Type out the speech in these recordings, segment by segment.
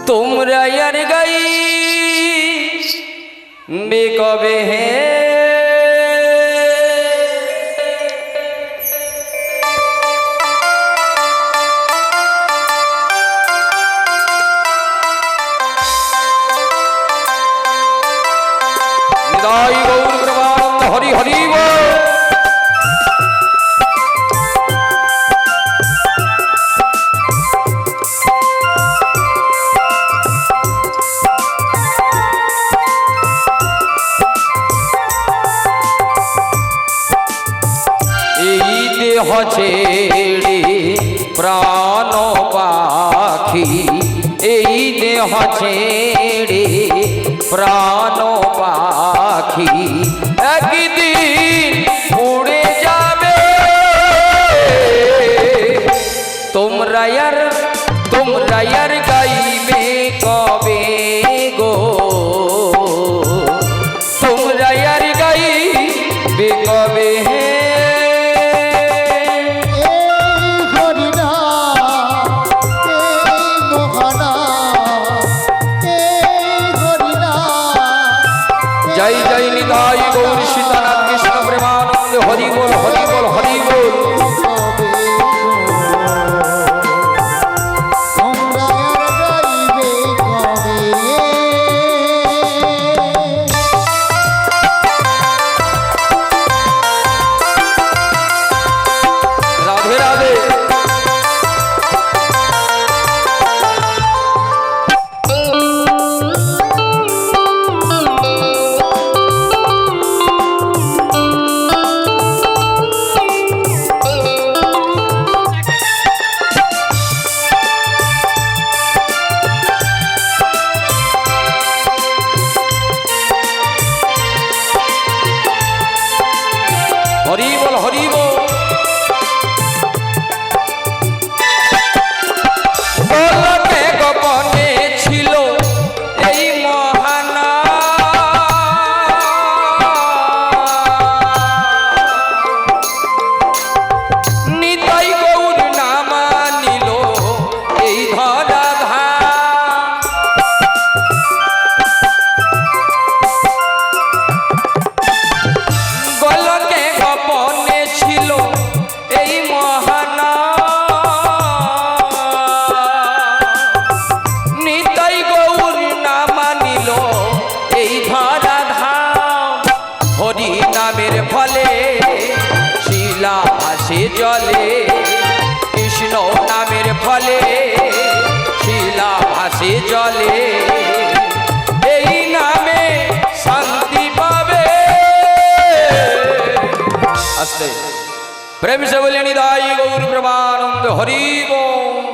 তোমরা यार গাই বে কবে হে নিতাই গৌর প্রেমানন্দ হরি হরি বল। ছেড়ে প্রাণ পাখি এই দেহ ছেড়ে প্রাণ পাখি একদিন উড়ে যাবে। তোমরা यार গাইবে কবে গো তোমরা यार গাইবে কবে হে जय जय निताई गौर सीतानाथ कृष्ण प्रेमानंद हरि बोल हरि बोल हरि बोल। राधे राधे हरि बोल हरि बोल। গোলকে গোপনে ছিল এই মহানা নিতাই গৌর নামা নিল এই ধরা ধাম। গোলকে গোপনে ছিল এই মহানা নিতাই গৌর নামা নিল এই ধরা ধাম। হরি নামের ফলে শিলা ভাসে জলে কৃষ্ণ নামের ফলে শিলা ভাসে জলে এই নামে শান্তি পাবে। আস্তে প্রেম से बोले निताई गौर प्रेमानंद हरि बोल।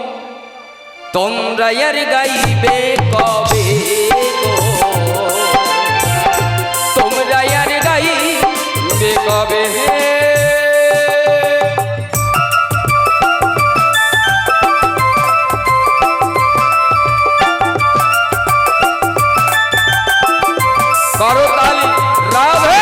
তোমরা यार গাইবে কবে গো তোমরা यार গাইবে কবে হে করো তালি রাধে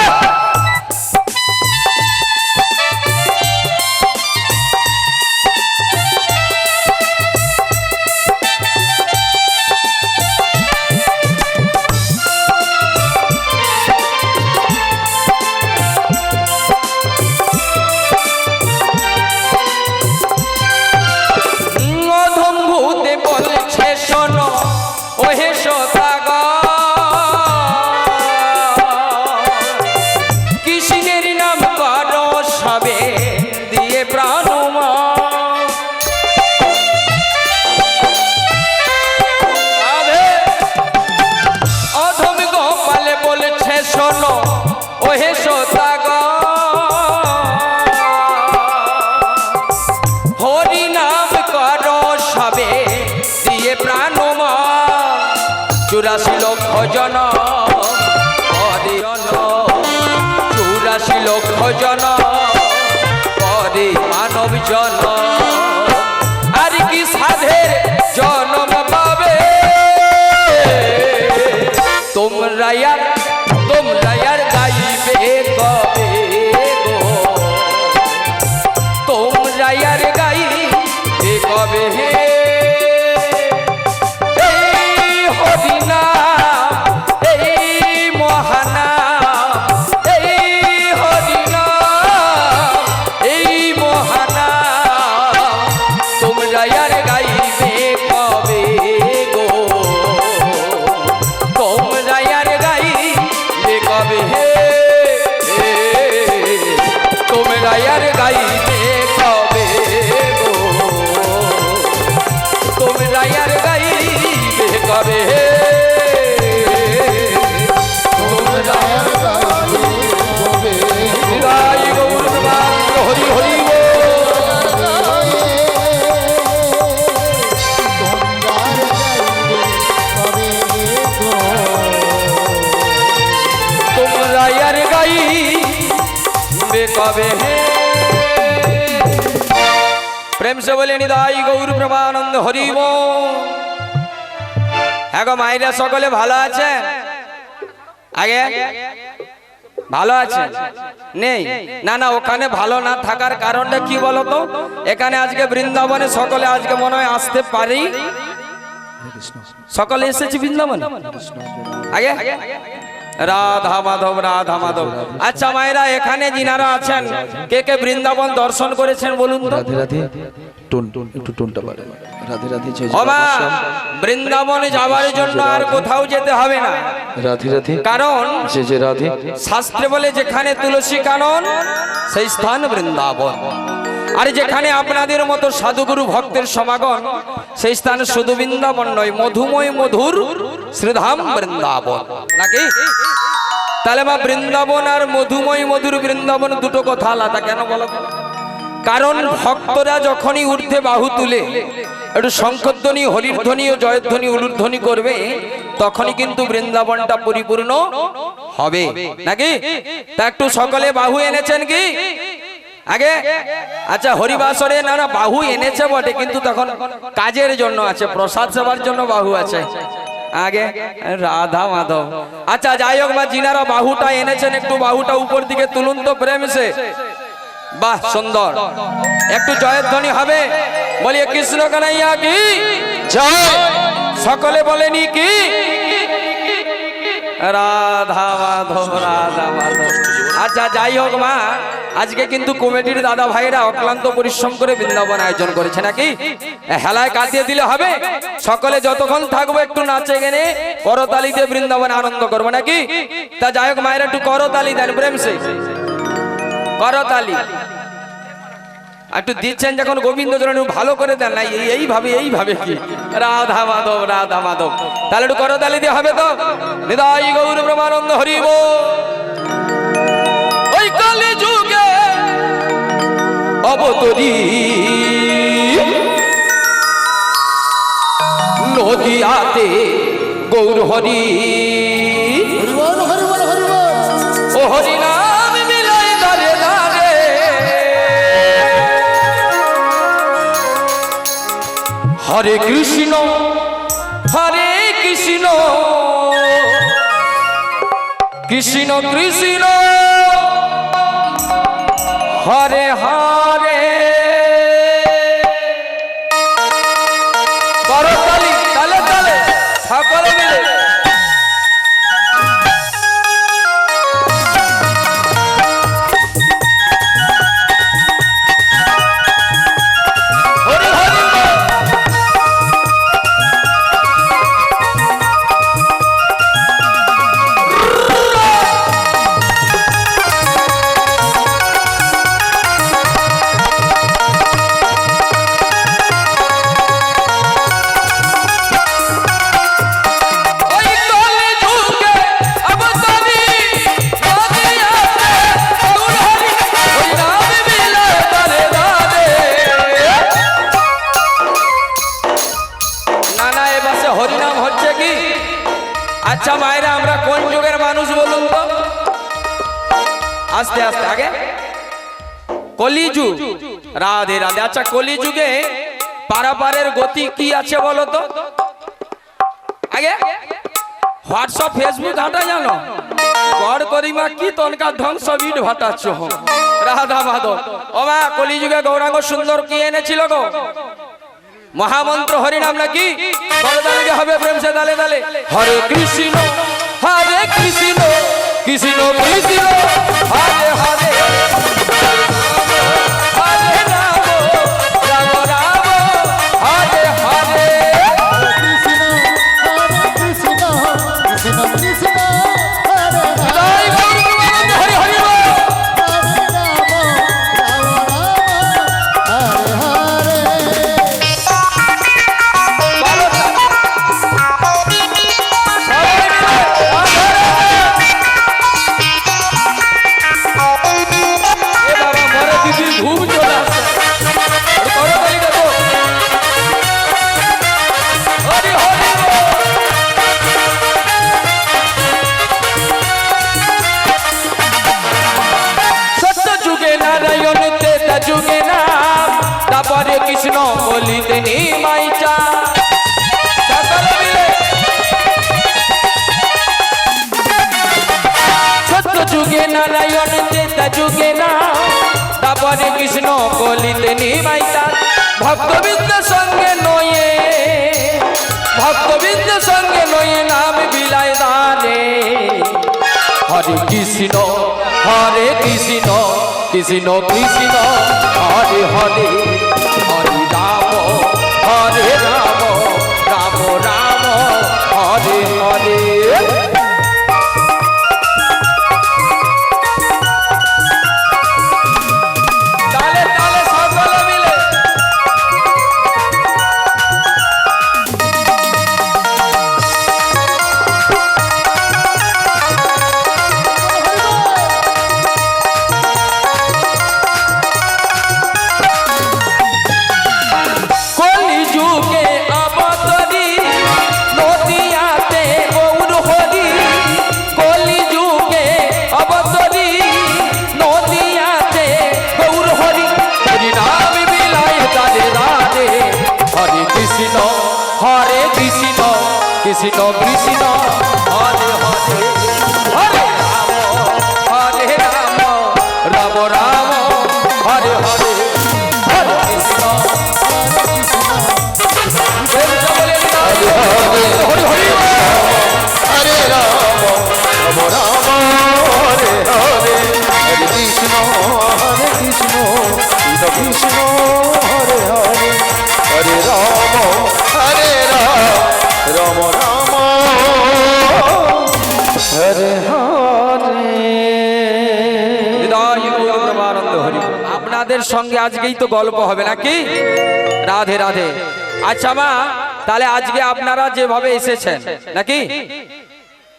শোনো ওহে সদাগর হরি নাম করো সবে দিয়ে প্রাণ 84 লক্ষ জন করে 84 লক্ষ জন করে মানব জন আর কি সাধের জন্ম পাবে তোমরা আর গাইবে কবে গো তোমরা আর গাইবে কবে कबे प्रेम से बोले निदाई गौर प्रमानंद हरिब एगो मायरा सकले भालो आछे आगे ভালো আছে নেই না না ওখানে ভালো না থাকার কারণটা কি বলো তো এখানে আজকে বৃন্দাবনে সকলে আজকে মনে হয় আসতে পারি সকলে এসেছে বৃন্দাবনে আগে রাধা মাধব আচ্ছা মায়েরা এখানে যিনারা আছেন কে কে বৃন্দাবন দর্শন করেছেন বলুন তো রাধে রাধে একটু টোনটা বাড়ে রাধে রাধে বৃন্দাবনে যাওয়ার জন্য আর কোথাও যেতে হবে না রাধে রাধে কারণ যে রাধে শাস্ত্রে বলে যেখানে তুলসী কানন সেই স্থান বৃন্দাবন আর যেখানে আপনাদের মতো সাধুগুরু ভক্তের সমাগম সেই স্থান শুধু বৃন্দাবন নয় মধুময় মধুর শ্রীধাম বৃন্দাবন নাকি তাহলে মা বৃন্দাবন আর মধুময় মধুর বৃন্দাবন দুটো কথা আলাদা কেন বলো কারণ ভক্তরা যখনই ঊর্ধ্বে বাহু তুলে একটু শঙ্খধ্বনি হরির ধ্বনি ও জয়ধ্বনি উলুধ্বনি করবে তখনই কিন্তু বৃন্দাবনটা পরিপূর্ণ হবে নাকি তা একটু সকলে বাহু এনেছেন কি আগে আচ্ছা হরিবাসরে না না বাহু এনেছে বটে কিন্তু তখন কাজের জন্য আছে প্রসাদ সেবার জন্য বাহু আছে আগে রাধা মাধব আচ্ছা যাই হোক মা যিনারা বাহুটা এনেছেন একটু বাহুটা উপর দিকে তুলুন তো প্রেম সে বাহ সুন্দর একটু জয়ধ্বনি হবে বলিয়ে কৃষ্ণ কানাইয়া কি জয় সকলে বলেনি কি রাধা মাধব আচ্ছা যাই হোক মা আজকে কিন্তু কমিটির দাদা ভাইরা অক্লান্ত পরিশ্রম করে বৃন্দাবন আয়োজন করেছে নাকি হেলায় কাটিয়ে দিলে হবে সকলে যতক্ষণ থাকবো একটু নাচে গেনে করতালিতে বৃন্দাবন আনন্দ করবো নাকি তা যাই হোক মায়েরা একটু করতালি দেন প্রেম সে করতালি একটু দিচ্ছেন যখন গোবিন্দ জন ভালো করে দেন না এইভাবে কি রাধা মাধব তাহলে একটু করতালি দিয়ে হবে তো নিদাই গৌর ব্রহ্মানন্দ হরিব ওই কালে যুগে অবতরী নদিয়াতে গৌর হরি ও হরি নাম মিলাই দারে দারে হরে কৃষ্ণ কৃষ্ণ কৃষ্ণ হরে হরে করতালি তালে তালে সকলে মিলে আচ্ছা মায়েরা আমরা কোন যুগের মানুষ বলুন তো? আস্তে আস্তে আগে কলিযুগ। রাধে রাধে। আচ্ছা কলিযুগে পারাপারের গতি কি আছে বলো তো? আগে হোয়াটসঅ্যাপ ফেসবুক ঘাটা জানো? গড় করিমা কি তনকা ধ্বংস বিট ভাটাচ্ছ রাধা মাধব। ও মা কলিযুগে গৌরাঙ্গ সুন্দর কি এনেছিল গো? মহামন্ত্র হরিনাম নাকি? করদালিকে হবে প্রেম সে দালে দালে হরে কৃষ্ণ কৃষ্ণ কৃষ্ণ হরে হরে হরে রাম রাম রাম হরে হরে। যুগে নাম তারপরে কৃষ্ণ বলিতে নিমাইচা সত্য যুগে নারায়ণ তেতা যুগে নাম তারপরে কৃষ্ণ বলিতে নিমাইচা ভক্তবৃন্দ সঙ্গে নয়ে ভক্তবৃন্দ সঙ্গে নয়ে নাম বিলায় দানে হরে কৃষ্ণ কৃষ্ণ কৃষ্ণ কৃষ্ণ হরে হরে হরে রাম রাম রাম হরে হরে। তালে তালে সকলে মিলে কৃষ্ণ কৃষ্ণ হরে হরে হরে রাম রাম রাম হরে হরে হরে কৃষ্ণ হরে রাম হরে হরে হরে কৃষ্ণ কৃষ্ণ কৃষ্ণ হরে হরে হরে রাম রাম রাম হরে হরে। আপনাদের সঙ্গে আজকেই তো গল্প হবে নাকি? রাধে রাধে। আচ্ছা মা তাহলে আজকে আপনারা যেভাবে এসেছেন নাকি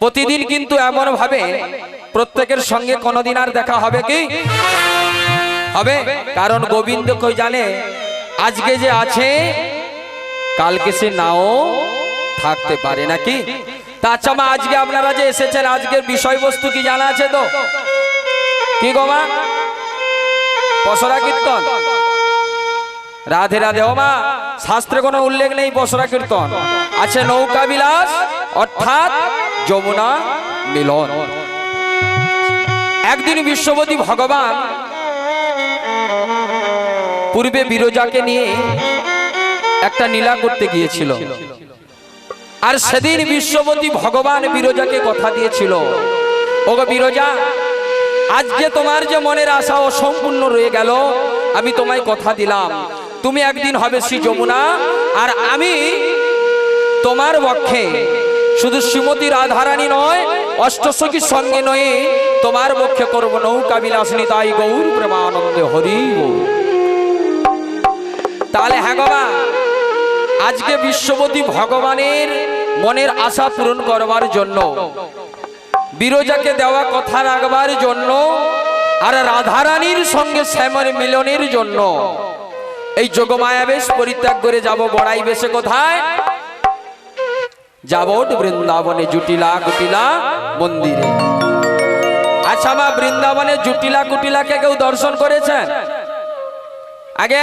প্রতিদিন কিন্তু এমন ভাবে প্রত্যেকের সঙ্গে কোনোদিন আর দেখা হবে কি? হবে। কারণ গোবিন্দ কই জানে আজকে যে আছে কালকে সে নাও থাকতে পারে নাকি? তা আচ্ছা মা আজকে আপনারা যে এসেছেন আজকের বিষয়বস্তু কি জানা আছে তো? কি গো মা? পসরা কীর্তন। রাধে রাধে। ও মা শাস্ত্রে কোনো উল্লেখ নেই পসরা কীর্তন, আছে নৌকা বিলাস অর্থাৎ যমুনা মিলন। একদিন বিশ্বপতি ভগবান পূর্বে বিরজাকে নিয়ে একটা লীলা করতে গিয়েছিল, আর সেদিন বিশ্বপতি ভগবান বিরজাকে কথা দিয়েছিল, ওগো বিরজা আজকে তোমার যে মনের আশা অসম্পূর্ণ রয়ে গেল, আমি তোমায় কথা দিলাম তুমি একদিন হবে শ্রী যমুনা, আর আমি তোমার পক্ষে শুধু শ্রীমতী রাধারানী নয় অষ্টসখীর সঙ্গে নয় তোমার পক্ষে করব নৌকা বিলাসিনী তাই গৌর প্রেমানন্দে হরি। তাহলে হ্যাঁ গো মা আজকে বিশ্বপতি ভগবানের মনের আশা পূরণ করবার জন্য, বিরজাকে দেওয়া কথা রাখবার জন্য, আর রাধারানীর সঙ্গে শ্যামের মিলনের জন্য এই যোগমায়া বেশ পরিত্যাগ করে যাব বড়াই বেশে কোথায়? যাবট বৃন্দাবনে জুটিলা কুটিলা মন্দিরে। আচ্ছা মা, বৃন্দাবনে জুটিলা কুটিলাকে কেউ দর্শন করেছেন? আগে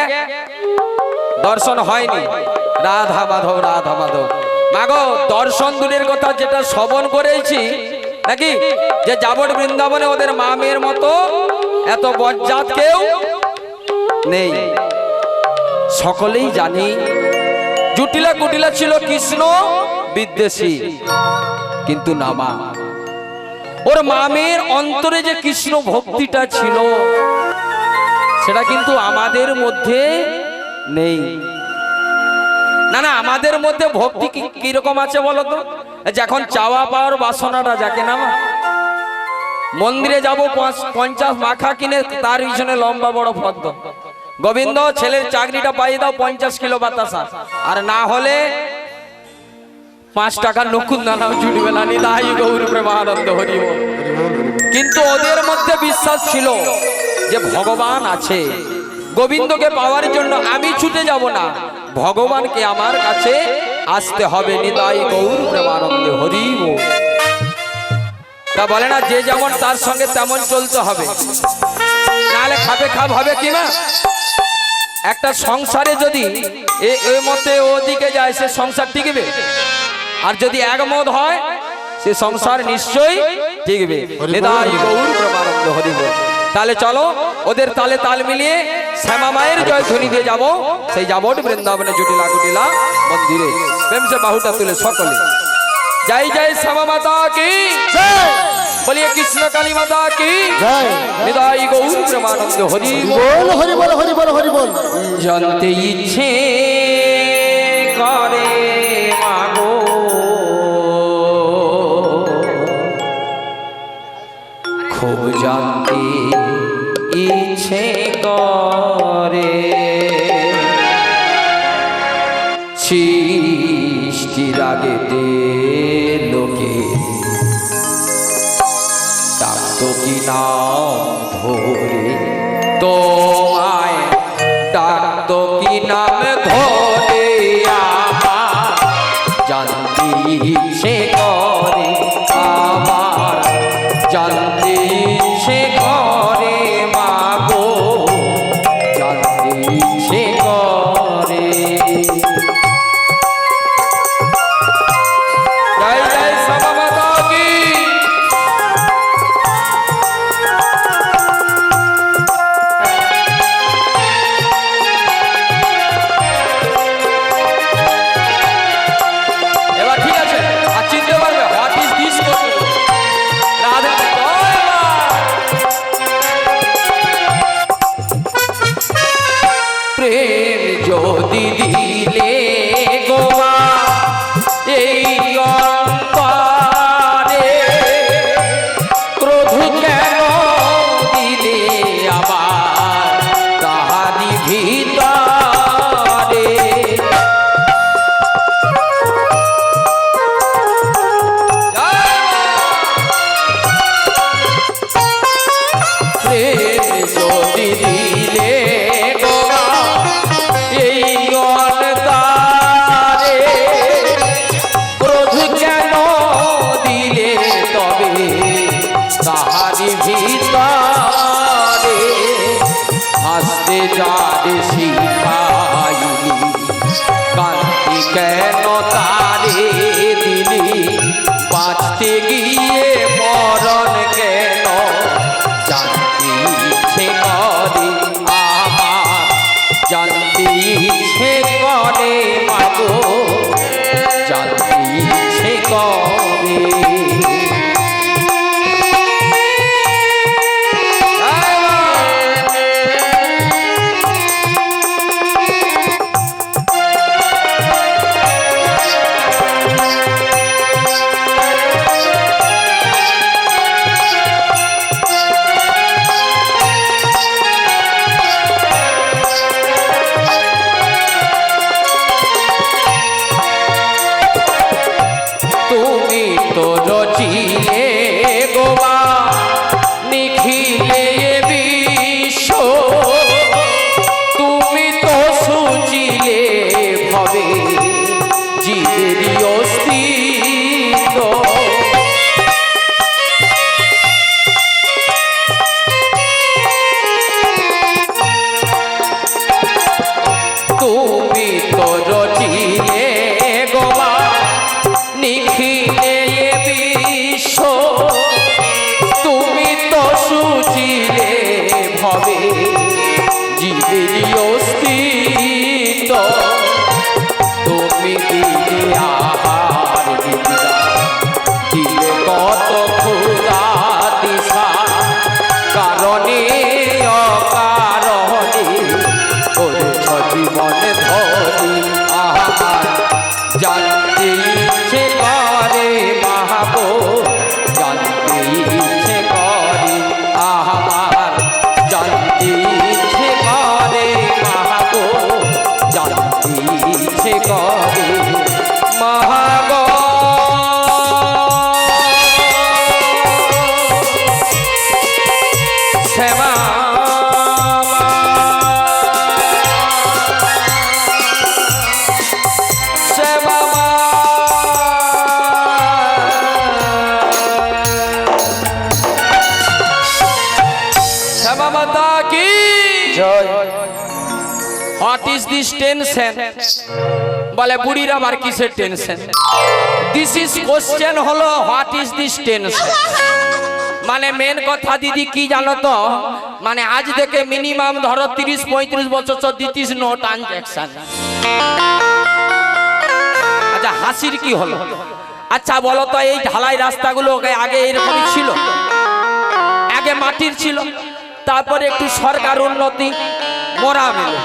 দর্শন হয়নি। রাধা মাধব রাধা মাধব। মাগো, দর্শন দূরের কথা, যেটা শ্রবণ করেছি নাকি, যে যাবট বৃন্দাবনে ওদের মা মেয়ের মতো এত বজ্জাত কেউ নেই। সকলেই জানি জুটিলা কুটিলা ছিল কৃষ্ণ বিদ্বেষী, কিন্তু না মা, ওর মা মেয়ের অন্তরে যে কৃষ্ণ ভক্তিটা ছিল সেটা কিন্তু আমাদের মধ্যে নেই। না না, আমাদের মধ্যে ভক্তি কিরকম আছে বলতো? যখন চাওয়া পাওয়ার বাসনাটা যাকে না, মন্দিরে যাব 50 মাখা কিনে তার পিছনে লম্বা বড় পদ্ম, গোবিন্দ ছেলের চাকরিটা পাইয়ে দাও 50 কিলো বাতাসা, আর না হলে 5 টাকার নকুল দানাও জুটবে না। নিতাই গৌর প্রেমানন্দ হরি বল। কিন্তু ওদের মধ্যে বিশ্বাস ছিল যে ভগবান আছে, গোবিন্দকে পাওয়ার জন্য আমি ছুটে যাব না, ভগবানকে আমার কাছে আসতে হবে। নিতাই গৌর প্রেমানন্দ হরি বল। তা বলে না, যে যেমন তার সঙ্গে তেমন চলতে হবে, নাহলে খাবে খাব হবে কি না। একটা সংসারে যদি এ মতে ওদিকে যায়, সে সংসার টিকবে, আর যদি একমত হয় সে সংসার নিশ্চয়ই টিকবে। নিতাই গৌর প্রেমানন্দ হরি বল। তাহলে চলো ওদের তালে তাল মিলিয়ে শ্যামা মায়ের জয় ধ্বনি দিয়ে যাবো সেই যাবট বৃন্দাবনে জুটিলা কুটিলা মন্দিরে। প্রেম সে বাহুটা তুলে সকলে জয় জয় শ্যামা মাতা কি জয়, বলিয়ে কৃষ্ণ কালী মাতা কি জয়। নিতাই গৌর প্রেমানন্দ হরি বল, হরি বল, হরি বল, হরি বল। জানতে ইচ্ছে করে মাগো, খুব জানতে ইচ্ছে করে, সৃষ্টির আগেতে লোকে ডাকতো কি নাম ধরে, তোমায় ডাকতো কি নাম ধরে, আমার জানতে ইচ্ছে করে, আমার জানতে ইচ্ছে করে মাগো, জানতে ইচ্ছে করে। জয় জয় শ্যামা মাতা কি। এবার ঠিক আছে, আর চিনতে পারবে হোয়াট ইজ দিস। রাধা প্রেম যদি দিলে গোয়া এই অন্তরে, ক্রোধ কেন দিলে আবার তাহারি ভিতরে। প্রেম যদি দিলে তাহারি ভিতরে, হাসতে যারে শিখাইলি, কান্তি কেন তারে দিলি, বাঁচতে গিয়ে মরণ কেন জানতে ইচ্ছে করে, আমার জানতে ইচ্ছে করে মাগো, জানতে ইচ্ছে করে। রচিলে গোবা নিখিলে বিশ্ব, তুমি তো সুচিলে ভবে জীবেরই অস্তিত্ব। This tension? বলে বুড়ির আবার কিসের টেনশন? দিস ইজ কোশ্চেন হলো হোয়াট ইজ দিস টেনশন। মানে মেন কথা দিদি কি জানো তো, মানে আজ থেকে মিনিমাম ধরো 30-35 বছর দিস ইজ নো ট্রানজাকশন। আচ্ছা হাসির কি হলো? আচ্ছা বলো তো এই ঢালাই রাস্তাগুলো আগে এরকমই ছিল? আগে মাটির ছিল, তারপরে একটু সরকার উন্নতি মোরা মেলে,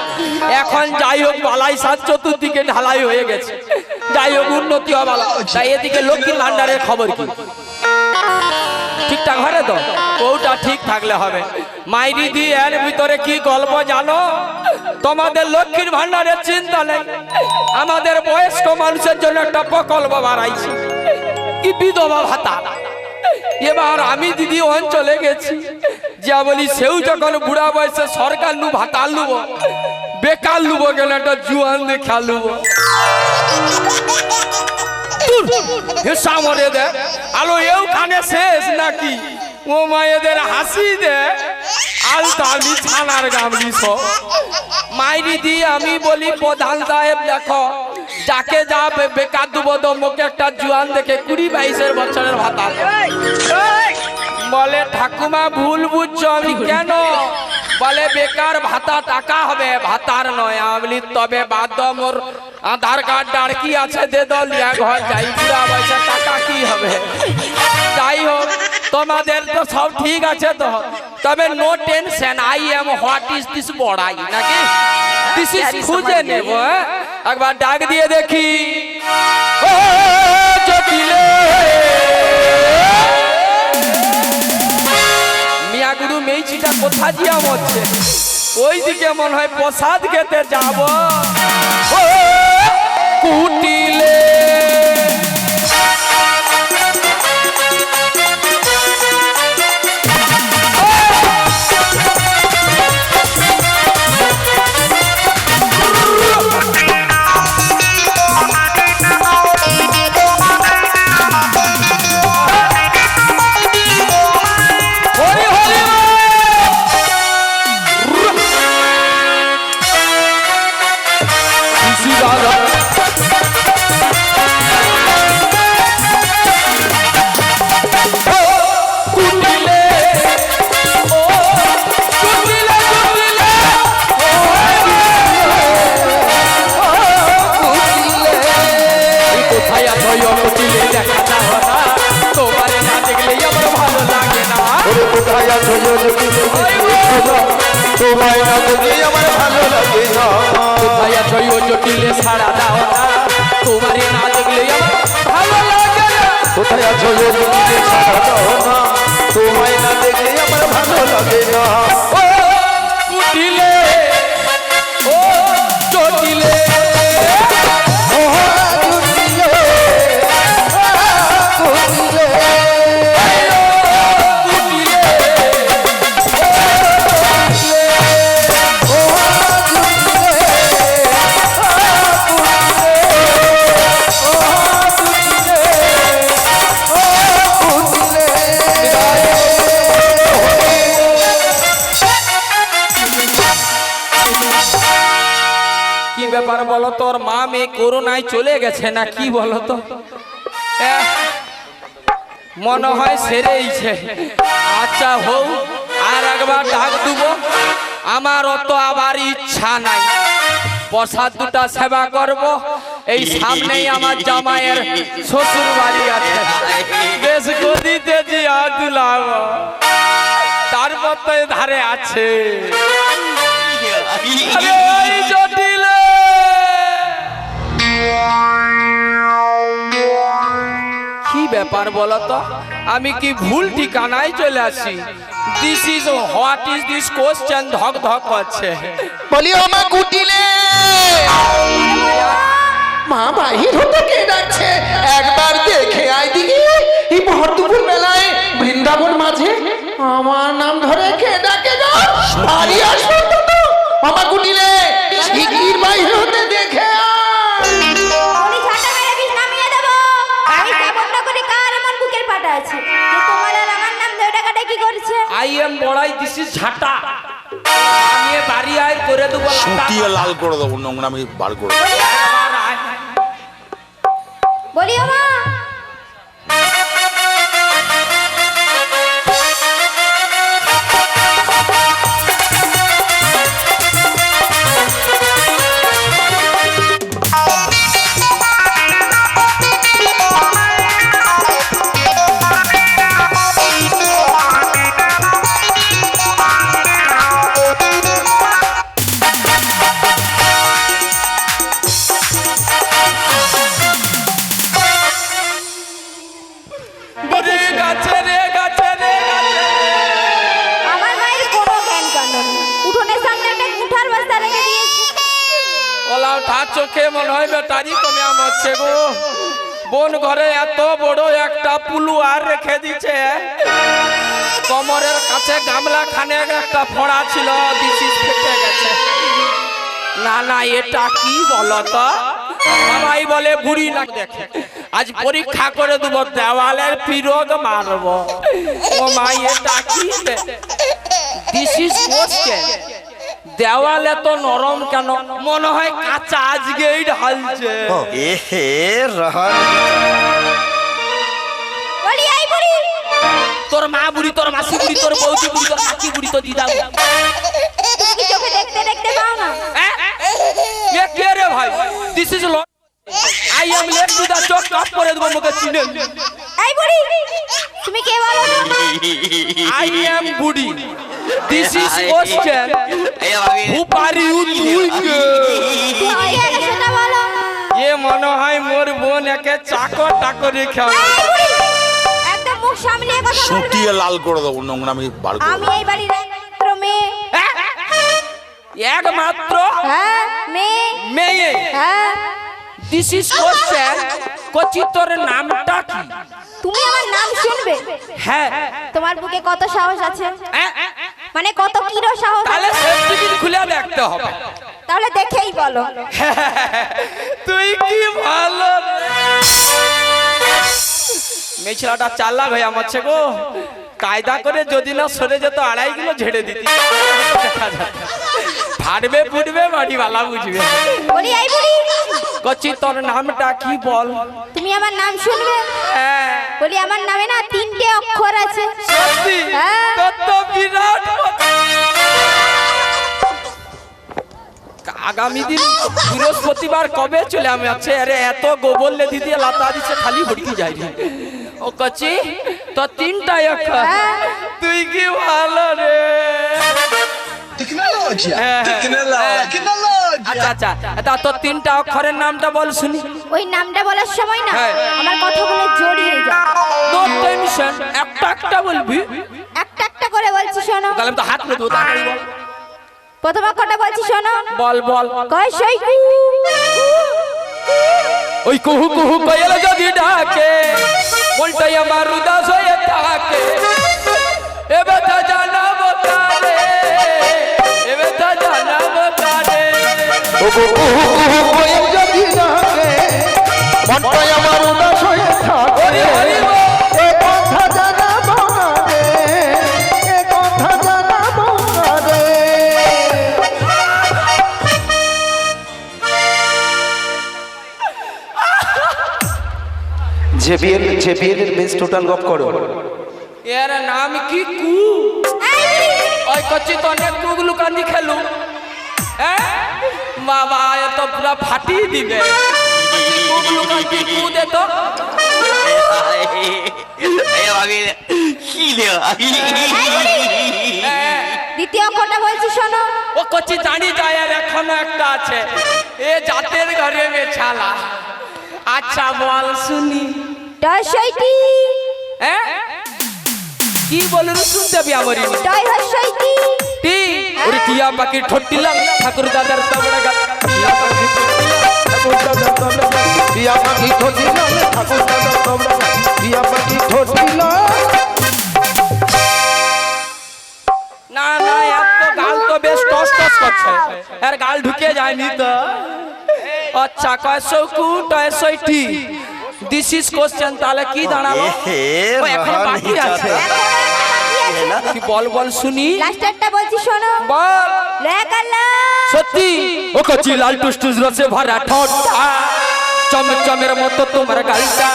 এখন যাই হোক বালাই সাত চতুর্দিকে ঢালাই হয়ে গেছে, যাই হোক উন্নতি হবে। তাই এদিকে লক্ষ্মীর ভান্ডারের খবর কি ঠিকঠাক হবে তো? ওটা ঠিক থাকলে হবে। মাইরি দি এর ভিতরে কি গল্প জানো? তোমাদের লক্ষ্মীর ভান্ডারের চিন্তা নেই, আমাদের বয়স্ক মানুষের জন্য একটা প্রকল্প বাড়াইছি, কি বিধবা ভাতা। এবার আমি দিদি অঞ্চলে গেছি, যা বলি সেও যখন বুড়া বয়সে সরকার লু ভাতা লুব, বেকার লুব গেলে একটা জুয়ান দেখা লুব। সামরে দে আলো এও কানে শেষ নাকি? ও মায়েদের হাসি দে আলতালি ছানার গামলি সব। মাইরি দি আমি বলি প্রধান সাহেব দেখো, যাকে যা বেকার দেবো তোমাকে একটা জুয়ান দেখে 20-22 বছরের ভাতা। বলে ঠাকুমা ভুল বুঝছো। আমি কেন? বলে বেকার ভাতা টাকা হবে, ভাতার নয়। আমি তবে বাদ মোর আধার কার্ড আর কি আছে দে দল ঘর যাই, বুড়া বয়সে টাকা কি হবে। যাই হোক তোমাদের তো সব ঠিক আছে তো, তবে no tension, I am what is this বড়াই নাকি দিস ইজ খুঁজে নেব। একবার ডাক দিয়ে দেখি, ও জটিলে মিয়া গুরু মেইছিটা কোথা দিয়া মরছে? ওই দিকে মনে হয় প্রসাদ খেতে যাব। ও কুটিলে জটিলে ছাড়া দাও না, তোমার না দেখলে আমার ভালো লাগে না। কোথায় আছো জটিলে ছাড়া দাও না, তোমায় না দেখলে আমার ভালো লাগে না। ও কুটিলে ও জটিলে ও কুটিলে কুটিলে বলো তোর মা মেয়ে করোনায় চলে গেছে না কি বলো তো? মনে হয় সেরেইছে। আচ্ছা হোক, আর একবার ডাক দেব। আমার অত আবার ইচ্ছা নাই, প্রসাদ দুটা সেবা করব। এই সামনেই আমার জামাইয়ের শ্বশুর বাড়ি আছে, বেশ গদিতে জিয়া দুলাব, তারপর তো ধারে আছে। জটিলে কি ব্যাপার বলো তো? আমি কি ভুল ঠিকানায় চলে আসি? This is what is this question ধক ধক করছে। বলি ও মা কুটিলে, মা বাহির হতে কে ডাকছে? একবার দেখে আয় দিকে। এই ভরদুপুর বেলায় বৃন্দাবন মাঝে আমার নাম ধরে কে ডাকে গো? বাড়ি আসো তো মামা কুটিলে, শিগগির বাহির হতে দেখে আয়। I am বড়াই, দিস ইজ ঝাঁটা। আমি এ বাড়ি আয় করে দেবো সুটিয়ে লাল করে দেবো, নোংরা আমি বার করে দেবো। একবার আয়। বলি ও মা রে গাছে রে গাছে রে গাছে। আমার মায়ের কোনো জ্ঞান কাণ্ড নেই। উঠোনের সামনে একটা কুঠার বস্তা রেখে দিয়েছি। ওলা তার চোখে মনে হয় বেটারি কমে আমছে গো। বোন ঘরে এত বড় একটা পুলু আর রেখে দিছে, কোমরের কাছে গামলা খানে একটা ফোড়া ছিল, ডিসিস ফেটে গেছে। না না এটা কি বলতো? সবাই বলে বুড়ি না দেখে। আজ পরীক্ষা করে দেবো, দেওয়ালের পিরোগ মারবো। ও মা এটা কি? This is question. দেওয়ালে তো নরম কেন? মনে হয় কাঁচা আজকেই ঢালছে। এহে রহন বলি এই বুড়ি তোর মা বুড়ি, তোর মাসি বুড়ি, তোর বৌদি বুড়ি, তোর কাকি বুড়ি, তোর দিদা বুড়ি। তুমি কি চোখে দেখতে দেখতে পাও না? এ কে রে ভাই? This is lord. I am late to the চোখ কাপ করে দেবো, মুখে চিনে। এই বুড়ি তুমি কে বলো তো? আই এম বুড়ি। This is question. Who are you তুই কে? তুমি কে আগে সেটা বলো। এ মনে হয় মোর বোন একে চাকর টাকরি খাওয়া। এই বুড়ি একদম মুখ সামলিয়ে কথা বলবে। সুটিয়ে লাল করে দেবো, নোংরা আমি বার করে আমি দেবো। এই বাড়ির একমাত্র মেয়ে। একমাত্র হ্যাঁ মেয়ে। মেয়ে। হ্যাঁ দিস ইজ কোশ্চেন। কচি তোর নামটা কি? তুমি আমার নাম শুনবে? হ্যাঁ। তোমার বুকে কত সাহস আছে? এ, মানে কত কিলো সাহস তাহলে আছে? সেফটি খুলে দেখতে হবে। তাহলে দেখেই বলো। তুই কি ভালো মেয়ে ছেলেটা চাল্লা ভাই আমার গো। কায়দা করে যদি না সরে যেত 2.5 কিলো ঝেড়ে দিতি। দেখা যাবে। ফাটবে ফুটবে বাড়িওয়ালা বুঝবে। বলি এই বুড়ি কচি তোর নামটা কি বল? তুমি আমার নাম শুনবে? হ্যাঁ। বলি আমার নামে না 3টে অক্ষর আছে। সত্যি? হ্যাঁ। তোর তো বিরাট কথা। আগামী দিন বৃহস্পতিবার কবে চলে আমি আছে? আরে এত গোবর লেধি দিয়ে লাতা দিচ্ছে, খালি ভটকি যায় রে। ও কচি তো 3টা অক্ষর। হ্যাঁ। তুই কি ভালো রে। Tecnologia! হ্যাঁ, হ্যাঁ, হ্যাঁ। Tecnologia! আচ্ছা আচ্ছা, তা তোর 3টা অক্ষরের নামটা বল শুনি। ওই নামটা বলার সময় না হ্যাঁ। আমার কথাগুলো জড়িয়ে যায়। নো টেনশন, একটা একটা বলবি। একটা একটা করে বলছি শোনো। তাহলে তো হাত মেরে দেবো, তাড়াতাড়ি বল। প্রথম অক্ষরটা বলছি শোনো। বল বল। কয় সইকু। ওই কুহু কুহু কোয়েল যদি ডাকে, মনটাই আমার উদাস হয়ে থাকে। এবে তো জানাবো কারে, এবে তো জানাবো কারে। ওগো কুহু কুহু কোয়েল যদি ডাকে, মনটাই আমার উদাস হয়ে থাকে। হরি হরি বল। এ কথা জানাবো না রে, এ কথা জানাবো না রে। জেবিএল এর বেস্ট টোটাল গপ করো। এর নাম কি কু? ওই কচ্ছি তো অনেক কুগুলো কান্দি খেলু। বাবা এ তো পুরা ফাটিয়ে দিবে। কুগুলো কান্দি কু দে তো। দ্বিতীয় অক্ষরটা বলছি শোনো। ও কচ্ছি জানি যায়, আর এখনো একটা আছে। এ জাতের ঘরে বেছালা। আচ্ছা বল শুনি। টয় সইটি। হ্যাঁ কি বলুন শুনতে বি আমারি। টয় সইটি। টি ওরে টিয়া পাখির ঠোঁটিলাম, ঠাকুর দাদার তাবড়া গাল। টিয়া পাখির টিয়া পাখি ঠোঁটিল, ঠাকুর দাদা তোমরা টিয়া পাখি ঠোঁটিল। না না এত গাল তো বেশ টস টস করছে। আর গাল ঢুকে যায়নি তো। আচ্ছা কয় সৌকু টয় সইটি। This is question. তাহলে কি দাঁড়ালো? ও এখন বাকি আছে। আছে কি বল বল শুনি লাস্টারটা বলছি শোনো বল লেখালা সত্যি ও কচি লাল টুসটুস রসে ভরা ঠোঁটটা চমচমের মতো তোমার গালটা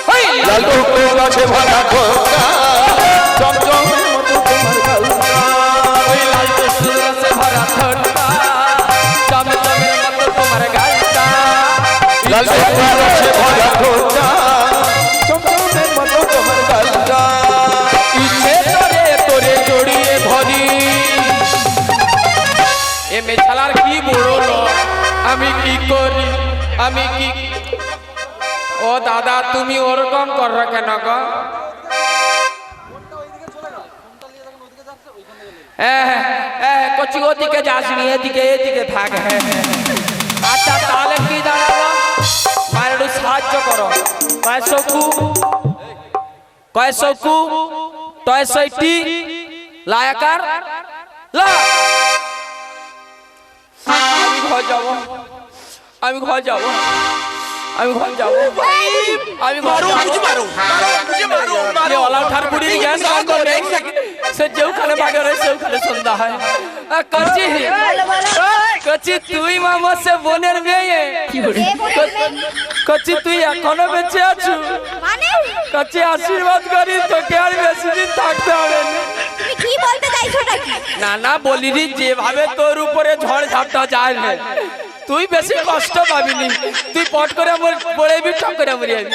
ওই লাল টুসটুস রসে ভরা ঠোঁটটা চমচমের মতো তোমার গালটা ওই লাল টুসটুস রসে ভরা ঠোঁটটা চমচমের মতো তোমার গালটা লাল টুসটুস রসে ভরা ঠোঁটটা চমচমের মতো তোমার গালটা ইচ্ছে তোরে তোরে জড়িয়ে ধরি এ মেছালার কি বড় লোক আমি কি করি আমি কি ও দাদা তুমি ওরকম করো কেন গো কচি ওদিকে যাসনি এদিকে থাক আচ্ছা তাহলে কি দাঁড়াবো মায়ের একটু সাহায্য করো কয়শকু টয় সইটি লায়াকার লা আমি ঘর যাব আমি ঘর যাব আমি ঘর যাব আমি ঘর অলাউ ঠার বুড়ি জ্ঞান সে যেখানে বাগে রয়ে সেখানে সন্ধ্যা হয় কচি কচি তুই মামা সে বোনের মেয়ে কচি তুই এখনো বেঁচে আছো মানে কচি আশীর্বাদ করি তোকে আর বেশি দিন থাকতে হবে না তুমি কি বলতে চাইছো নাকি না না বলিনি যেভাবে তোর উপরে ঝড় ঝাপটা যায় না তুই বেশি কষ্ট পাবিনি তুই পট করে আমার পড়ে বি টক করে মরে যাবি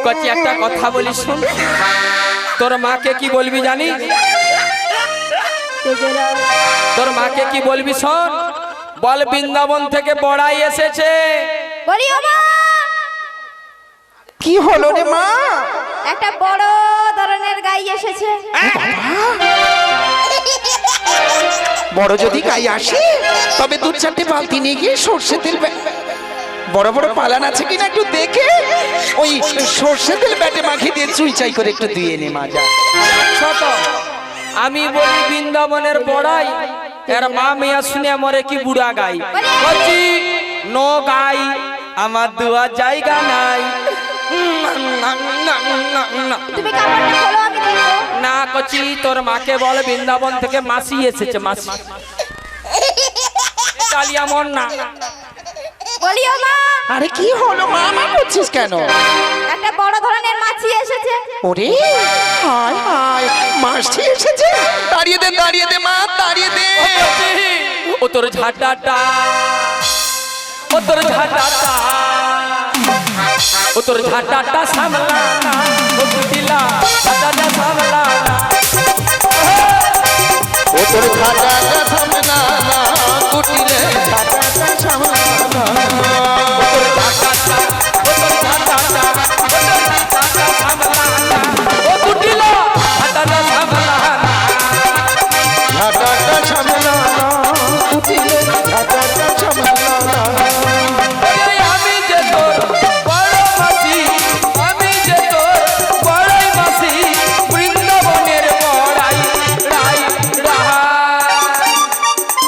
কচি একটা কথা বলি শুন তোর মাকে কি বলবি জানিস তোর মাকে কি বলবি শোন বল বৃন্দাবন থেকে বড়াই এসেছে বলি ও মা কি হলো রে মা? একটা বড় ধরনের গাই এসেছে বড় যদি গাই আসে তবে দু চারটে বালতি নিয়ে গিয়ে সর্ষে তেল বড় বড় পালান আছে কিনা একটু দেখে ওই সর্ষে তেল ব্যাটে মাখিয়ে দিয়ে চুই চাই করে একটু দিয়ে নে মা যা। ছোট আমি বলি বৃন্দাবনের বড়াই এর মা মেয়া শুনে মরে কি বুড়া গাই বলছি নো গাই আমার দুয়া জায়গা নাই তুমি কাপড়টা খোলো আমি দেখবো না কচি তোর মাকে বল বৃন্দাবন থেকে মাসি এসেছে মাসি কালিয়া মন না বলি ও মা আরে কি হলো মা মা করছিস কেন? একটা বড় ধরনের মাছি এসেছে ওরে হায় হায় মাছি এসেছে দাঁড়িয়ে দে মা দাঁড়িয়ে দে ও তোর ঝাঁটাটা ও তোর ঝাঁটাটা ও তোর ঝাঁটাটা সামলানা ও কুটিলা ঝাঁটাটা সামলানা ও তোর ঝাঁটাটা সামলানা কুটিলে ঝাঁটাটা সামলানা ও তোর ঝাঁটাটা ও তোর ঝাঁটাটা ও তোর ঝাঁটাটা সামলানা ও কুটিলা ঝাঁটাটা সামলানা ঝাঁটাটা সামলানা কুটিলে ঝাঁটাটা সামলানা আমি যে তোর বড় মাসি আমি যে তোর বড়ই মাসি বৃন্দাবনের বড়াই রাই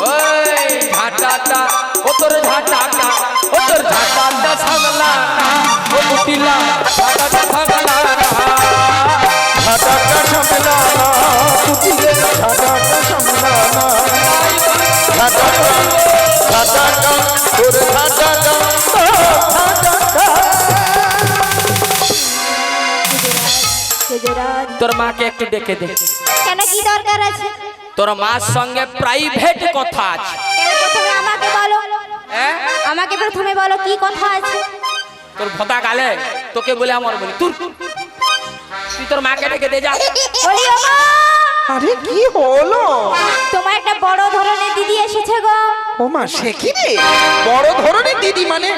ওই ঝাঁটাটা ও তোর ঝাঁটাটা ও তোর ঝাঁটাটা সামলানা ও কুটিলা ঝাঁটাটা সামলানা ঝাঁটাটা সামলানা কুটিলে ঝাঁটাটা সামলানা ঝাঁটাটা তোর ঝাঁটাটা তোর মাকে একটু ডেকে দে কেন কি দরকার আছে তোর মার সঙ্গে প্রাইভেট কথা আছে কেন প্রথমে আমাকে বলো হ্যাঁ আমাকে প্রথমে বলো কি কথা আছে তোর ভোতা গালে তোকে বলে আমার বলি তুই তোর মাকে ডেকে দে যা বলি ও মা আরে কি হলো? তোমার একটা বড় ধরনের দিদি এসেছে গো ও মা সে কি রে বড় ধরনের দিদি মানে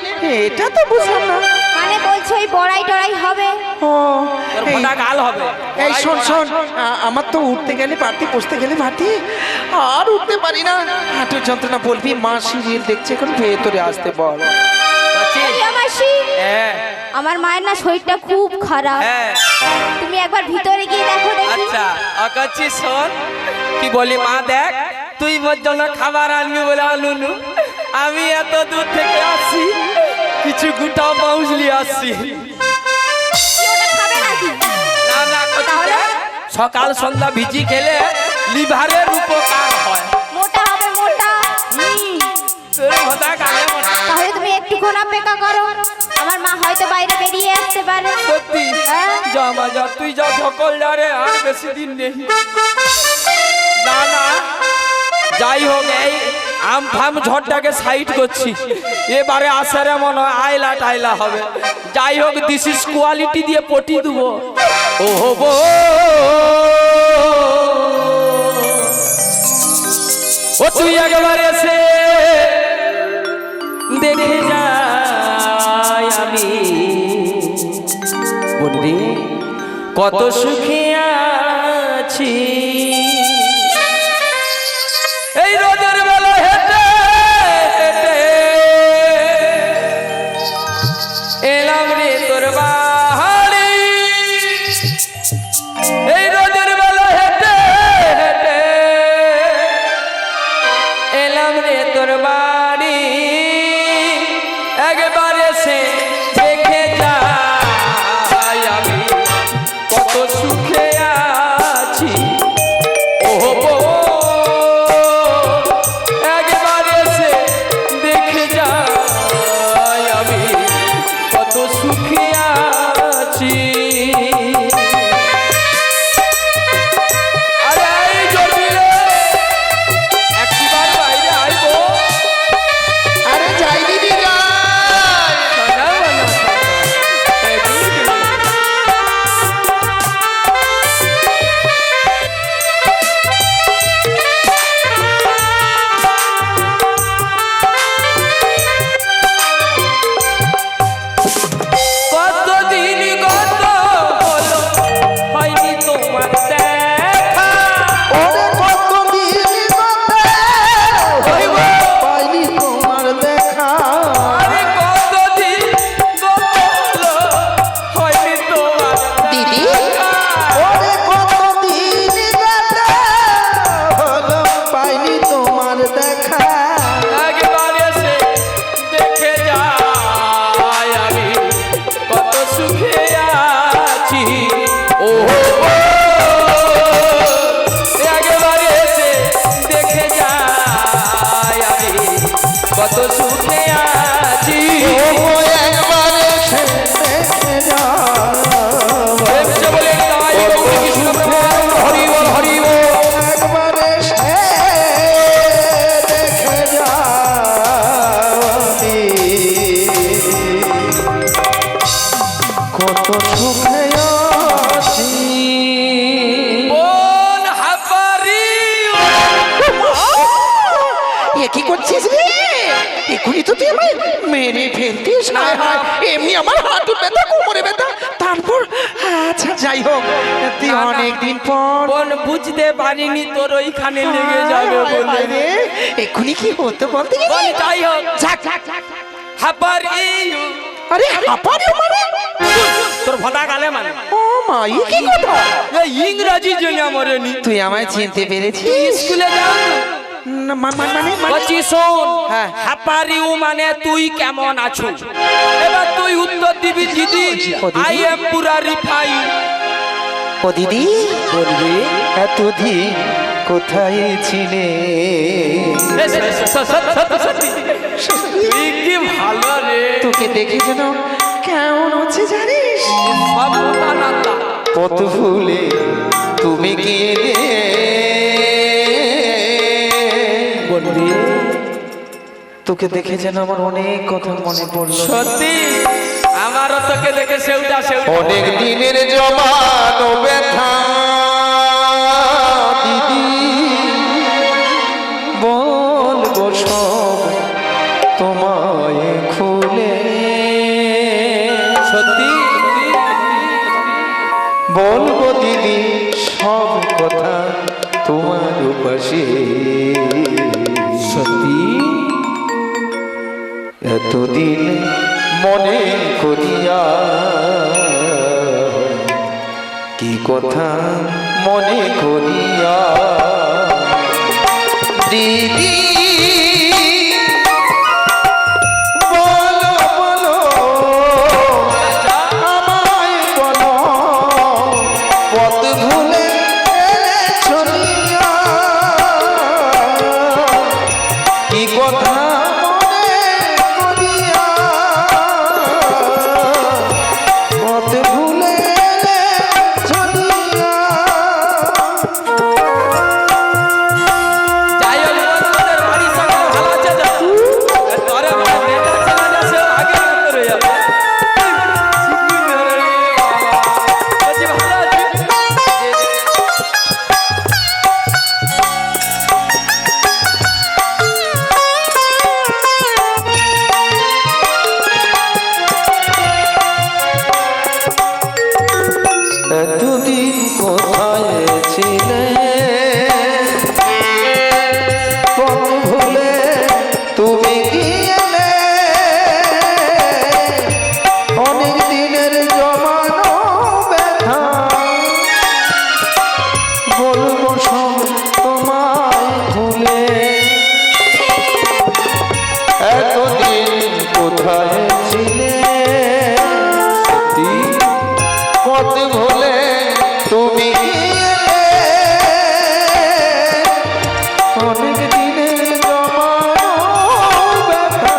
এটা তো বুঝলাম না। মানে বলছো ওই বড়াই টড়াই হবে ও তোর এই- ভোতা গাল হবে এই শোন শোন আমার তো উঠতে গেলে পারতি বসতে গেলে পারতি আর উঠতে পারি না হাঁটুর যন্ত্রণা বলবি মা সিরিয়াল দেখছে এখন ভেতরে আসতে বল বলি ও মাসি হ্যাঁ আমার মায়ের না শরীরটা খুব খারাপ হ্যাঁ তুমি একবার ভিতরে গিয়ে দেখো দেখি আচ্ছা অকাচ্ছি শোন কি বলি মা দেখ তুই মোর জন্য খাবার আনবি বলে আনুনু আমি এত দূর থেকে আসছি কিছু গুটা মাউস নিয়ে আসছি কি সকাল সন্ধ্যা ভিজি খেলে লিভারের উপকার হয়। মোটা হবে মোটা। তোর ভোদা গালে মোটা। তাহলে তুমি একটুক্ষণ অপেক্ষা করো, আমার মা হয়তো বাইরে বেরিয়ে আসতে পারে। সত্যি হ্যাঁ? যা মা যা, তুই যা ধকল যা রে, আর বেশি দিন নেই। না না, যাই হোক এই আম ফাম ঝড়টাকে সাইড করছি, এবারে আসারে মনে হয় আইলা টাইলা হবে। যাই হোক দিস ইজ কোয়ালিটি দিয়ে পটি দেবো। ও হবো ও তুই একবার এসে দেখে যাই আমি বলি কত সুখে আছি। এই রোদের বেলা হেঁটে হেঁটে এলাম রে তোর বাড়ি। এই রোদের বেলা হেঁটে হেঁটে এলাম রে তোর বাড়ি। একবার এসে দেখে যাই আমি কত সুখে আছি। ও একবার এসে দেখে যাই আমি কত সুখে আছি। আরে এই জমিরে একবার বাইরে আইবো। আরে যাই দিদি যাই। কতদিন গত হলো হয়নি তোমার দেখা। ওরে কতদিন বাদে পাইনি তোমার দেখা। আরে কতদিন গত হলো হয়নি তোমার দিদি দেখা। ওরে কতদিন বাদে হলো পাইনি তোমার দেখা। একবার এসে দেখে যাই আমি কত সুখে আছি। ও একবার এসে দেখে যাই আমি কত সুখে আছি। ও একবার এসে দেখে যাও। এসে বলে তাই গৌরী কৃষ্ণ প্রেম হরি বল হরি বল। একবার এসে দেখে যাও। কত সুখে আছি। কোন হাবারি এ কি করছিস রে? এখনই তো তুই আমায় মেরে ফেলতিস। হায় হায়, এমনি আমার হাঁটু ব্যথা, কোমরে ব্যথা, তারপর আচ্ছা যাই হোক, তুই না, না। অনেকদিন পর কোন বুঝতে পারিনি তোর ওইখানে লেগে যাবে হায় বলে। হায় রে, এক্ষুনি কি হতো বলতে গেলি? বল যাই হোক যাক, যাক, যাক। হাবারি আরে হাঁপারে মানে? তোর ভোদা গালে মানে ও মা, এ কি কথা? এই ইংরেজি জেনে মরেনি। তুই আমায় চিনতে পেরেছিস? স্কুলে যাও না, মানে বলছি শোন, হ্যাঁ। হাপারিউ মানে তুই কেমন আছো। এবার তুই উত্তর দিবি দিদি ও দিদি। আই এম পুরা রিফাইন। ও দিদি, বলবি এতদিন কোথায় ছিলে? তুই কি ভালো রে। তোকে দেখে যেন কেমন হচ্ছে জানিস? সব কথা নান্দা। কত ফুলে তুমি কি এলে? বলবি তোকে দেখে যেন আমার অনেক কথা মনে পড়লো। সত্যি আমারও তোকে দেখে সেউটা সেউটা। অনেক দিনের জমানো ব্যথা দিদি, বলবো সব তোমায় খুলে। সত্যি বলবো দিদি সব কথা তোমার পাশে। সত্যি এতদিন মনে করিয়া কি কথা মনে করিয়া দিদি বলো বলো আমায় বলো, পথ ভুলে কোথায় ছিলে পথ ভুলে তুমি কি এলে অনেক দিনের জমানো ব্যথা বলবো সব তোমায় ভুলে এতদিন কোথায় ছিলে পথ ভুলে তুমি এলে অনেক দিনের জমানো ব্যথা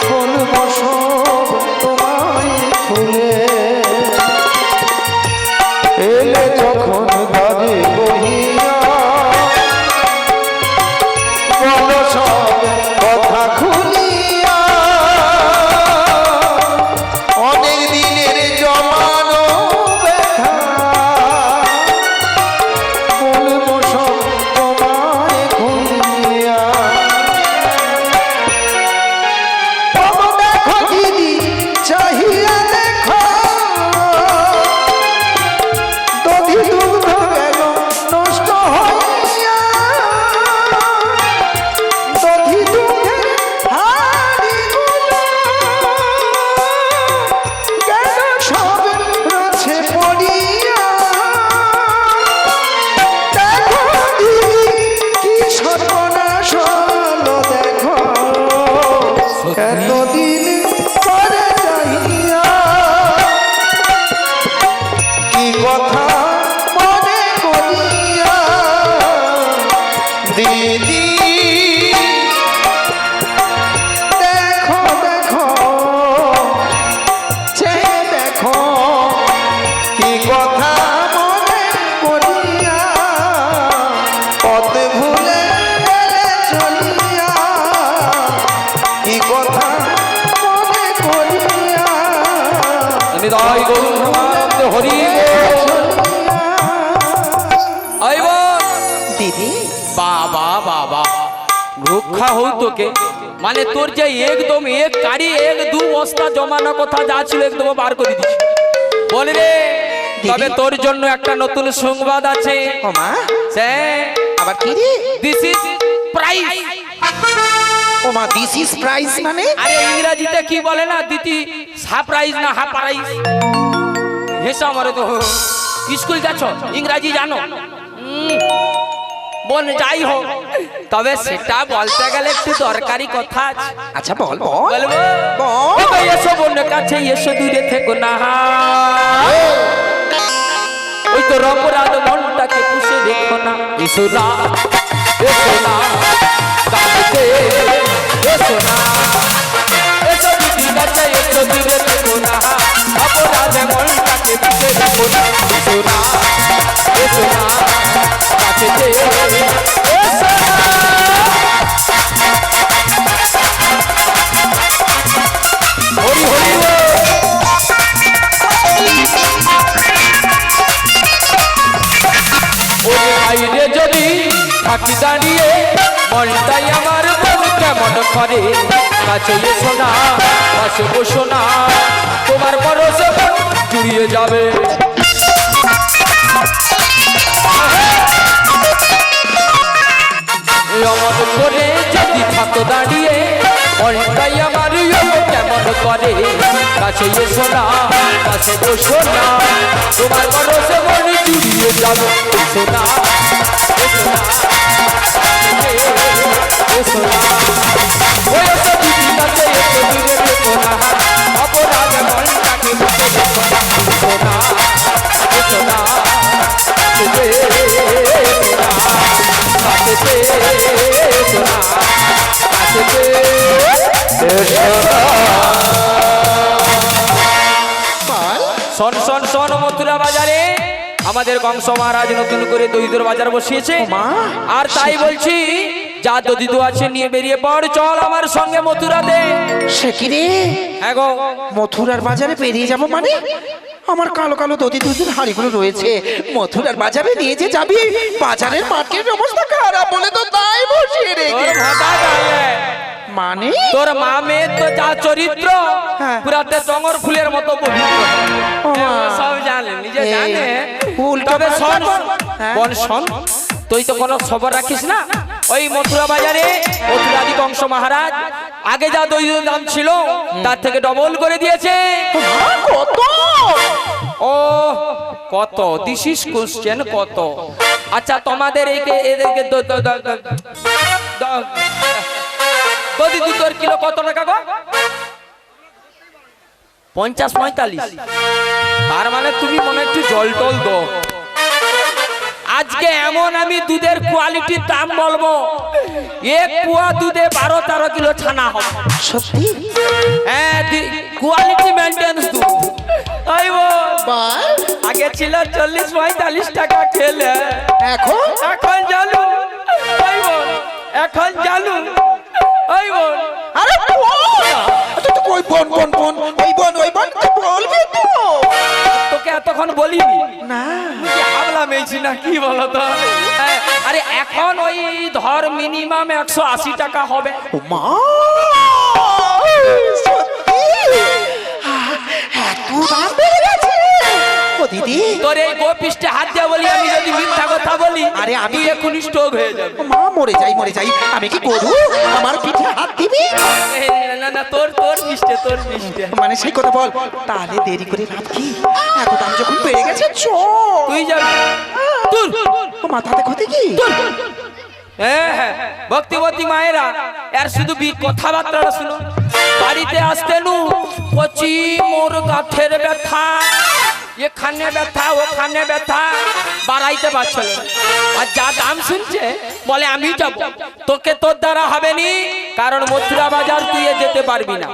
বলবো সব তোমায় ভুলে এলে যখন বাজে বহিয়া বলো সব কথা খুলিয়া অনেক দিনের জমানো ব্যথা বলবো সব তোমায় খুলিয়া বাবা দেখো দিদি চাহিয়া দেখো দধি দুগ্ধ গেল নষ্ট হইয়া দধি দুধের হাড়িগুলো গেল সব রছে পড়িয়া দেখো দিদি কি সর্বনাশ হলো দেখো এতদিন পরে যাইয়া কি কথা মনে করিয়া দিদি দেখো দেখো চেয়ে দেখো কি কথা মনে করিয়া পথ ভুলে গেলে চলিয়া কি কথা মনে করিয়া নিতাই গৌরঙ্গ হরি আইব দিদি বাবা বাবা রক্ষা হল তোকে মানে তোর যে একদম এক কারি এক দু বস্তা জমানো কথা যা ছিল একদম বার করে দিচ্ছি বল রে তবে তোর জন্য একটা নতুন সংবাদ আছে ও মা সে আবার কি রে দিস ইজ প্রাইজ ও মা দিস ইজ প্রাইজ মানে আরে ইংরেজিতে কি বলে না দিতি সারপ্রাইজ না হারপ্রাইজ হেসা মারে তো স্কুল যাচ্ছ ইংরেজি জানো বল যাই হোক তবে সেটা বলতে গেলে একটু দরকারি কথা আছে আচ্ছা বল বল বলবো বল তবে এসো বোনের কাছে এসো দূরে থেকো না ওই তো অপরাধ মনটাকে পুষে রেখো না এসো না কাছে এসো না এসো দিদি কাছে এসো দূরে থেকো না অপরাধ মনটাকে পুষে রেখো না এসো না কাছে এসো না হরি হরি ওরে আইরে যদি থাকি দাঁড়িয়ে মনটাই আমার মন কেমন করে কাছে এসো না পাশে বসো না তোমার পরশে মন জুড়িয়ে যাবে আমার করে যদি থাকো দাঁড়িয়ে মনটাই আমার কেমন করে কাছে এসো না কাছে বসো না তোমার পরশে মন জুড়িয়ে যাবে এসো না এসো না এসো না ওই এসো দিদি কাছে এসো দূরে থেকো না অপরাধ মনটাকে বুঝে দেখো না এসো না এসো না শোন শোন শোন মথুরা বাজারে আমাদের কংস মহারাজ নতুন করে দইদর বাজার বসিয়েছে আর তাই বলছি যা দদিদু আছে নিয়ে বেরিয়ে পড় চল আমার সঙ্গে মথুরাতে সে কি রে হ্যাঁ গো মথুরার বাজারে পেরিয়ে যাব মানে আমার কালো কালো দধি দুধের হাড়িগুলো রয়েছে মথুরার বাজারে নিয়ে যে যাবি বাজারের মার্কেটের অবস্থা খারাপ বলে তো তাই বসিয়ে রেখে মানে তোর মা মেয়ের তো যা চরিত্র হ্যাঁ। পুরাতে টঙর ফুলের মতো পবিত্র। ও মা। সব জানে নিজে এই, জানে। উল্টো তবে পাল্টা শোন বল। হ্যাঁ। বল শোন, তুই তো কোনো খবর রাখিস না। ওই মথুরা বাজারে মথুরাদি বংশ মহারাজ আগে যা দইয়ের দাম ছিল তার থেকে ডবল করে দিয়েছে। মা, কত? ও কত? দিস ইজ কোশ্চেন কত? আচ্ছা তোমাদের এদেরকে দধি দুধের কিলো কত টাকা গো? 50-45। তার মানে তুমি মনে একটু জল টল দো। আজকে এমন আমি দুধের কোয়ালিটির দাম বলবো, এক কুয়া দুধে 12-13 কিলো ছানা হবে। সত্যি? হ্যাঁ, কোয়ালিটি মেইনটেনেন্স দুধ। ওই বল। আগে ছিল 40-45 টাকা খেলে, এখন এখন জানু ওই এখন জানু ওই আরে তুই তো কই বোন বোন বোন ওই বোন তুই বলবি তো? তোকে এতক্ষণ বলিনি না কি হাবলা মেয়েছি না কি বলো তো? হ্যাঁ, আরে এখন ওই ধর মিনিমাম 180 টাকা হবে। ও মা, সত্যি? এত দাম বেড়ে গেছে? ও দিদি, তোর এই গোপিষ্টে হাত দিয়ে বলি আমি যদি মিথ্যা কথা বলি, আরে আমি- তুই এখন স্ট্রোক হয়ে যাবে। ও মা, মরে যাই আমি কি করবো? আমার পিঠে হাত দিবি? এই, না না তোর মিষ্টে মানে সেই কথা বল। তাহলে দেরি করে লাভ কি? এত দাম যখন বেড়ে গেছে তুই যাবি তোর ও মাথাতে ক্ষতি কি? হ্যাঁ, ভক্তিবতী মায়েরা এর শুধু কথাবার্তা শুনো। বাড়িতে আসতে নু কচি মোর গাঠের ব্যথা, এখানে ব্যথা ওখানে ব্যথা, বাড়াইতে পারছিল না। আর যা দাম শুনছে বলে আমি যাব, তোকে তোর দ্বারা হবে নি, কারণ মথুরা বাজার তুই যেতে পারবি না।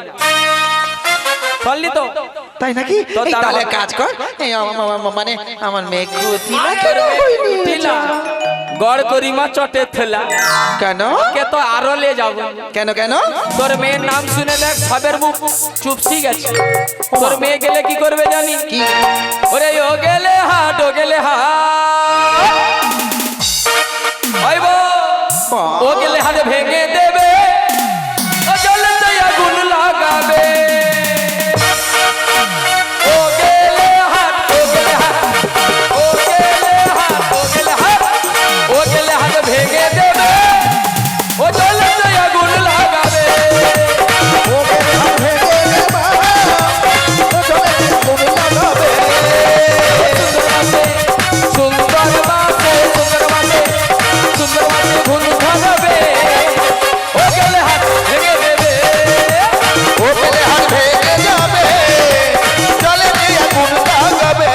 শুনলি তো? তাই নাকি? তো এই তার তাহলে মানে- কাজ কর, এই মানে আমার মেয়ে কুতিলা তোর টিলা, গড় করিমা চটে থেলা, কেন কে তো আরো লে যাবো। কেন কেন? তোর মেয়ের নাম শুনে দেখ সবের মুখ চুপসি গেছে। তোর মেয়ে গেলে কি করবে জানি? কি? ওরে ও গেলে হাট ও গেলে হাট, ওই বো, ও গেলে হাট ভেঙে দেবে, ও জলে তো আগুন লাগাবে। ও গেলে হাট ও গেলে হাট, ও গেলে হাট ও গেলে হাট, ও গেলে হাট ভেঙে দেবে, ও জলে তো আগুন লাগাবে। সুন্দর বাসে ঘুম ভাগাবে, ও গেলে হাত ভেঙে দেবে, ও গেলে হাত ভেঙে যাবে, জলে দিয়ে আগুন লাগাবে।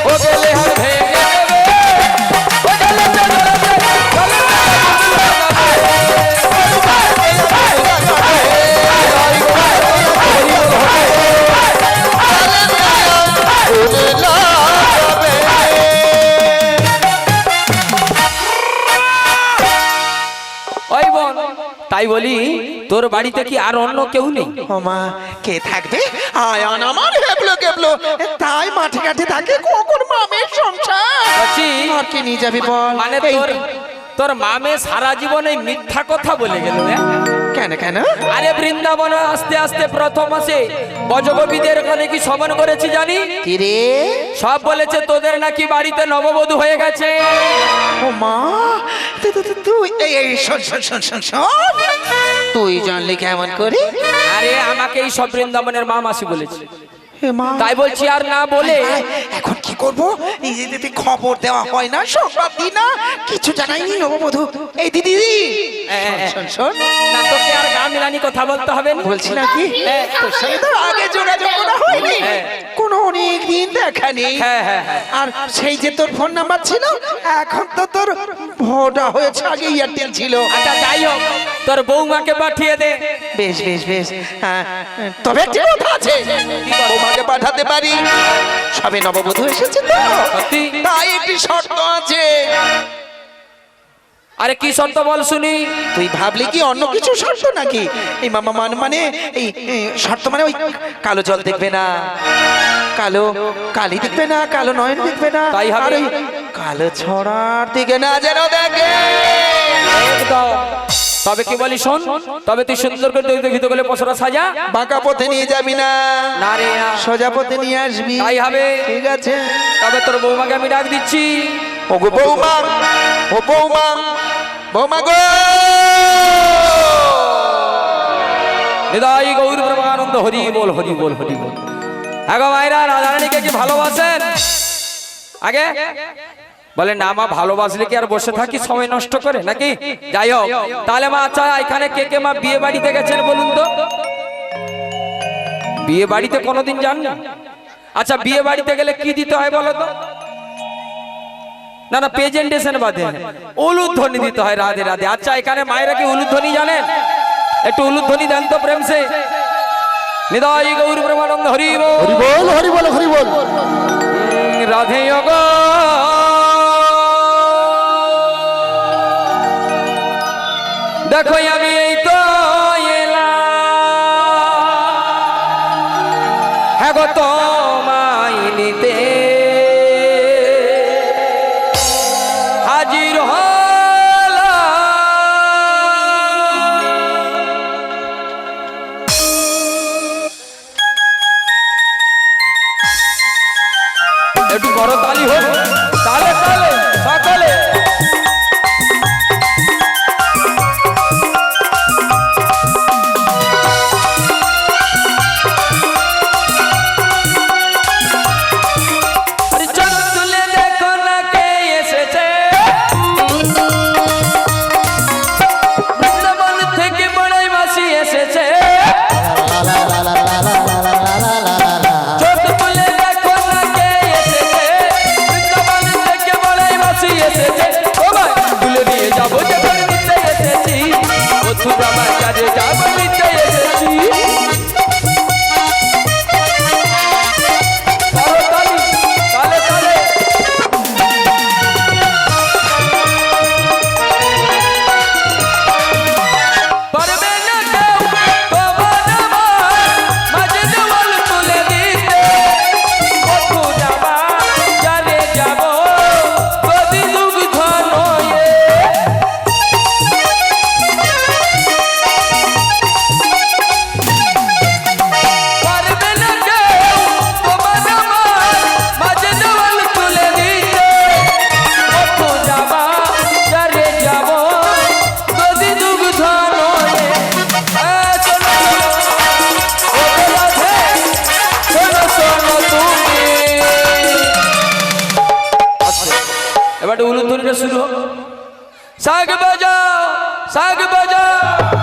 ও গেলে হাত ভেঙে দেবে, ও জলে তো ওই বোন, তাই বলি তোর বাড়িতে কি আর অন্য কেউ নেই? ও মা, কে থাকবে? আয়ান আমার হেবলো কেবলো, তাই মাঠে ঘাটে থাকে, কখন মামের সংসার। বলছি, আর কি নিয়ে যাবি বল? মানে এই, তোর মামে সারা জীবনে মিথ্যা কথা বলে গেল। কেন কেন? আরে বৃন্দাবনে আস্তে আস্তে প্রথম মাসে বজগোপীদের ওখানে কি সমন করেছি জানি? কি রে? সব বলেছে তোদের নাকি বাড়িতে নববধূ হয়ে গেছে। ও মা, তুই এই শোন, তুই জানলি কেমন করে? আরে আমাকে এই সব বৃন্দাবনের মা মাসি বলেছে, হে মা, তাই বলছি আর না বলে এখন কি করব? এই যে দিদি খবর দেওয়া হয় না, সংবাদ দি না, কিছু জানাইনি নববধূ। এই দিদি, শোন না তোকে আর গা মিলানি কথা বলতে হবে না। বলছি নাকি, তোর সঙ্গে তো আগে যোগাযোগ করা হয়নি, কোনো অনেক দিন দেখা নেই। হ্যাঁ হ্যাঁ হ্যাঁ, আর সেই যে তোর ফোন নাম্বার ছিল, এখন তো তোর ভোটা হয়েছে, আগে এয়ারটেল ছিল। আচ্ছা যাই হোক, তোর বৌমাকে পাঠিয়ে দে। বেশ বেশ বেশ, হ্যাঁ, তবে একটি কথা আছে, বৌমাকে পাঠাতে পারি, সবে নববধূ এসেছে তো, সত্যি? তাই একটি শর্ত আছে। আরে কি শর্ত বল শুনি? তুই ভাবলি কি অন্য কিছু শর্ত নাকি? এই মামা মানে এই শর্ত মানে ওই কালো জল দেখবে না, কালো কালি দেখবে না, কালো নয়ন দেখবে না, তাই হবে। আর ওই কালো ছড়ার দিকে না যেন দেখে। একদম তবে কি বলি শোন, তবে তুই সুন্দর করে দই দেখিত গেলে পশরা সাজা। বাঁকা পথে নিয়ে যাবি না, না রে না। সোজা পথে নিয়ে আসবি। তাই হবে। ঠিক আছে। তবে তোর বৌমাকে আমি ডাক দিচ্ছি। ও গো বৌমা, ও বৌমা, বৌমা গো। নিতাই গৌর ব্রহ্মানন্দ হরি বল হরি বল হরি বল। আগো মায়েরা রাধারানীকে কি ভালোবাসেন? আগে বলে না মা, ভালোবাসলে কি আর বসে থাকি সময় নষ্ট করে নাকি? যাই হোক তাহলে মা, আচ্ছা এখানে কে কে মা বিয়ে বাড়িতে গেছেন বলুন তো? বিয়ে বাড়িতে কোনোদিন যান না? আচ্ছা বিয়ে বাড়িতে গেলে কি দিতে হয় বলো তো? না না, প্রেজেন্টেশন বাদে উলুধ্বনি দিতে হয়। রাধে রাধে। আচ্ছা এখানে মায়েরা কি উলুধ্বনি জানেন? একটু উলুধ্বনি দেন তো প্রেম সে। নিতাই গৌর ব্রহ্মানন্দ হরি বল হরি বল, হরি বল, হরি বল। রাধে গো। দেখো আমি এই তো এলাম, হ্যাঁ গো তোমায় নিতে হাজির হলাম। একটু বড় তালি হোক, তালে তালে সকলে। আরে চোখ তুলে দেখো না কে এসেছে, বৃন্দাবন থেকে বড়াই মাসি এসেছে। চোখ তুলে দেখো না কে এসেছে, বৃন্দাবন থেকে বড়াই মাসি এসেছে। ও ভাই তুলে নিয়ে যাবো যে নিতে এসেছি, মথুরা বাজারে যাবো নিতে এসেছি। তালে তালে তালে তালে। পারবে না কেউ তোমার আমার মাঝে দেওয়াল তুলে দিতে, মথুরা বাজারে যাবো গদি দুগ্ধ নয়ে। পারবে না কেউ তোমার আমার মাঝে দেওয়াল তুলে দিতে, মথুরা বাজারে যাবো গদি দুগ্ধ নয়ে। শোনো ও রাধে, শোনো শোনো তুমি। এবার উলুধ্বনিটা শুরু হোক। শাক বাজাও, শাক বাজাও।